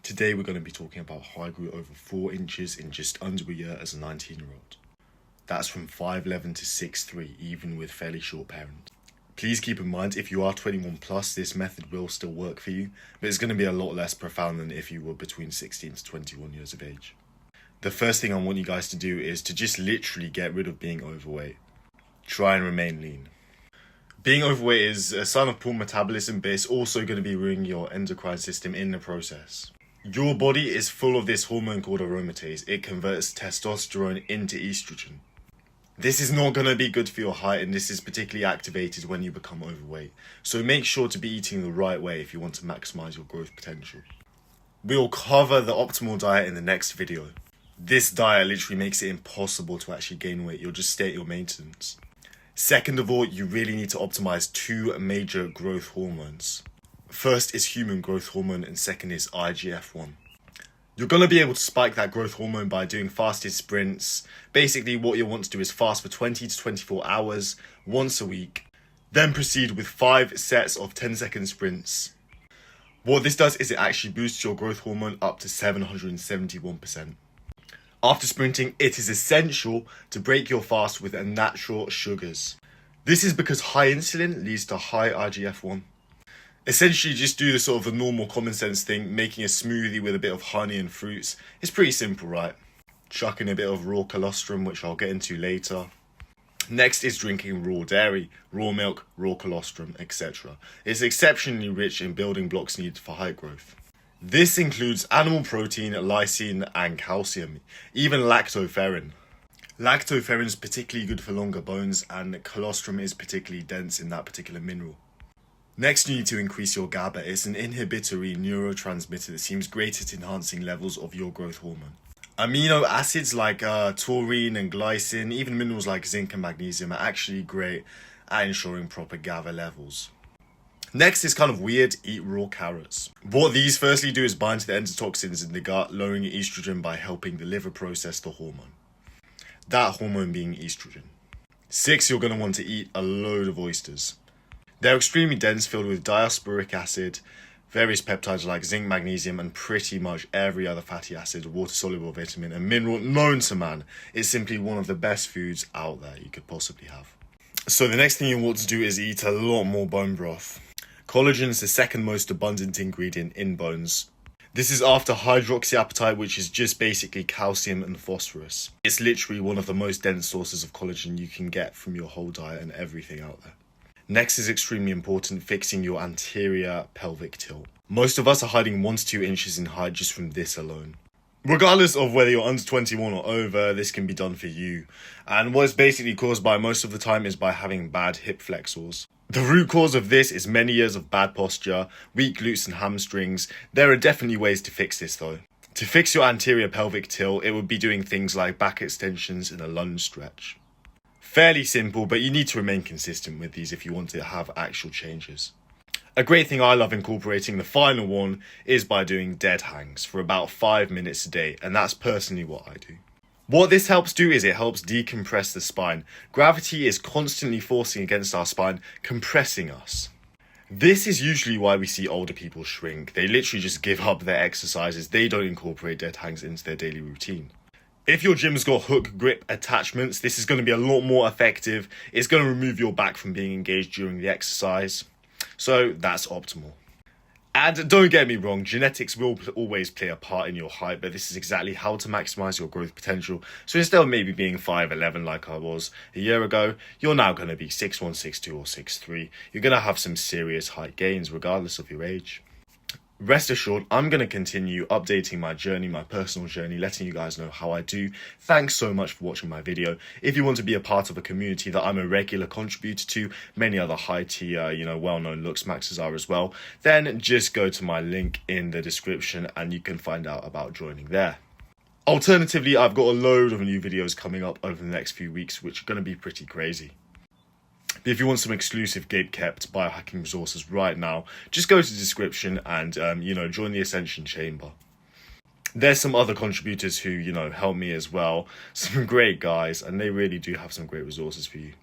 Today we're going to be talking about how I grew over 4 inches in just under a year as a 19-year-old. That's from 5'11 to 6'3", even with fairly short parents. Please keep in mind, if you are 21 plus, this method will still work for you, but it's going to be a lot less profound than if you were between 16 to 21 years of age. The first thing I want you guys to do is to just literally get rid of being overweight. Try and remain lean. Being overweight is a sign of poor metabolism, but it's also going to be ruining your endocrine system in the process. Your body is full of this hormone called aromatase. It converts testosterone into estrogen. This is not going to be good for your height, and this is particularly activated when you become overweight. So make sure to be eating the right way if you want to maximize your growth potential. We'll cover the optimal diet in the next video. This diet literally makes it impossible to actually gain weight. You'll just stay at your maintenance. Second of all, you really need to optimize 2 major growth hormones. First is human growth hormone and second is IGF-1. You're going to be able to spike that growth hormone by doing fasted sprints. Basically, what you'll want to do is fast for 20 to 24 hours once a week. Then proceed with 5 sets of 10-second sprints. What this does is it actually boosts your growth hormone up to 771%. After sprinting, it is essential to break your fast with natural sugars. This is because high insulin leads to high IGF-1. Essentially, just do the sort of a normal common sense thing, making a smoothie with a bit of honey and fruits. It's pretty simple, right? Chuck in a bit of raw colostrum, which I'll get into later. Next is drinking raw dairy, raw milk, raw colostrum, etc. It's exceptionally rich in building blocks needed for height growth. This includes animal protein, lysine and calcium, even lactoferrin. Lactoferrin is particularly good for longer bones and colostrum is particularly dense in that particular mineral. Next, you need to increase your GABA. It's an inhibitory neurotransmitter that seems great at enhancing levels of your growth hormone. Amino acids like taurine and glycine, even minerals like zinc and magnesium are actually great at ensuring proper GABA levels. Next is kind of weird, eat raw carrots. What these firstly do is bind to the endotoxins in the gut, lowering estrogen by helping the liver process the hormone. That hormone being estrogen. 6, you're going to want to eat a load of oysters. They're extremely dense, filled with diasporic acid, various peptides like zinc, magnesium, and pretty much every other fatty acid, water-soluble vitamin, and mineral known to man. It's simply one of the best foods out there you could possibly have. So the next thing you want to do is eat a lot more bone broth. Collagen is the second most abundant ingredient in bones. This is after hydroxyapatite, which is just basically calcium and phosphorus. It's literally one of the most dense sources of collagen you can get from your whole diet and everything out there. Next is extremely important, fixing your anterior pelvic tilt. Most of us are hiding 1 to 2 inches in height just from this alone. Regardless of whether you're under 21 or over, this can be done for you. And what it's basically caused by most of the time is by having bad hip flexors. The root cause of this is many years of bad posture, weak glutes and hamstrings. There are definitely ways to fix this though. To fix your anterior pelvic tilt, it would be doing things like back extensions and a lunge stretch. Fairly simple, but you need to remain consistent with these if you want to have actual changes. A great thing I love incorporating, the final one, is by doing dead hangs for about 5 minutes a day, and that's personally what I do. What this helps do is it helps decompress the spine. Gravity is constantly forcing against our spine, compressing us. This is usually why we see older people shrink. They literally just give up their exercises. They don't incorporate dead hangs into their daily routine. If your gym's got hook grip attachments, this is going to be a lot more effective. It's going to remove your back from being engaged during the exercise. So that's optimal. And don't get me wrong, genetics will always play a part in your height, but this is exactly how to maximize your growth potential. So instead of maybe being 5'11 like I was a year ago, you're now going to be 6'1", 6'2", or 6'3". You're going to have some serious height gains regardless of your age. Rest assured, I'm going to continue updating my journey, my personal journey, letting you guys know how I do. Thanks so much for watching my video. If you want to be a part of a community that I'm a regular contributor to, many other high tier, well-known looks maxers are as well, then just go to my link in the description and you can find out about joining there. Alternatively, I've got a load of new videos coming up over the next few weeks, which are going to be pretty crazy. But if you want some exclusive gate-kept biohacking resources right now, just go to the description and, join the Ascension Chamber. There's some other contributors who, help me as well. Some great guys, and they really do have some great resources for you.